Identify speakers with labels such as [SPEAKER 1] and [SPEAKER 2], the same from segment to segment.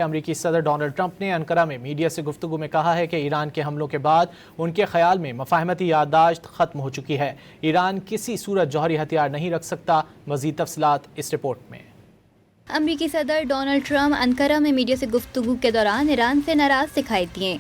[SPEAKER 1] अमेरिकी सदर Donald Trump ने अंकारा में मीडिया से गुफ्तगू में कहा है कि ईरान के हमलों के बाद उनके ख्याल में मफाहमती याददाश्त खत्म हो चुकी है। ईरान किसी सूरत जौहरी हथियार नहीं रख सकता। मजीद तफसीलात इस रिपोर्ट में।
[SPEAKER 2] अमेरिकी सदर डोनाल्ड ट्रंप अंकारा में मीडिया से गुफ्तगू के दौरान ईरान से नाराज दिखाई दिए।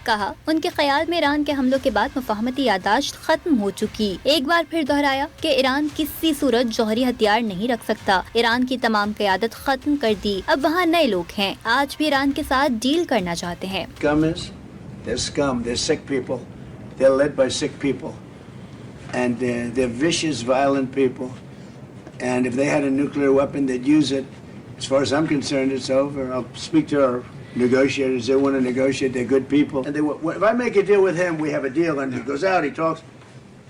[SPEAKER 2] कहा उनके ख्याल में ईरान के हमलों के बाद मुफाहमती याददाश्त खत्म हो चुकी। एक बार फिर दोहराया कि ईरान किसी सूरत जौहरी हथियार नहीं रख सकता। ईरान की तमाम क़यादत खत्म कर दी। अब वहाँ नए लोग हैं। आज भी ईरान के साथ डील करना चाहते हैं।
[SPEAKER 3] As far as I'm concerned, it's over. I'll speak to our negotiators. They want to negotiate. They're good people. And if I make a deal with him, we have a deal. And he goes out, he talks.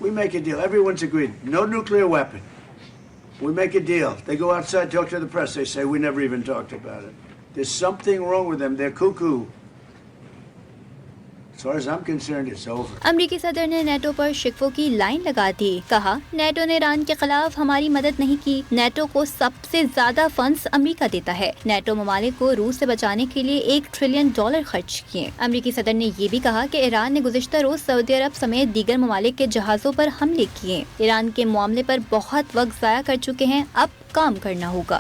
[SPEAKER 3] We make a deal. Everyone's agreed. No nuclear weapon. We make a deal. They go outside, talk to the press. They say, we never even talked about it. There's something wrong with them. They're cuckoo. As far as I'm concerned, it's over.
[SPEAKER 2] अमेरिकी सदर ने NATO पर शिकवों की line लगा दी। कहा NATO ने Iran के खिलाफ हमारी मदद नहीं की। नेटो को सबसे ज्यादा फंड्स अमेरिका देता है। नेटो ममालिक को रूस से बचाने के लिए $1 ट्रिलियन खर्च किए। अमेरिकी सदर ने ये भी कहा कि ईरान ने गुज़िश्ता रोज सऊदी अरब समेत दीगर ममालिक के जहाजों पर हमले किए। ईरान के मामले पर बहुत वक्त ज़ाया कर चुके हैं। अब काम करना होगा।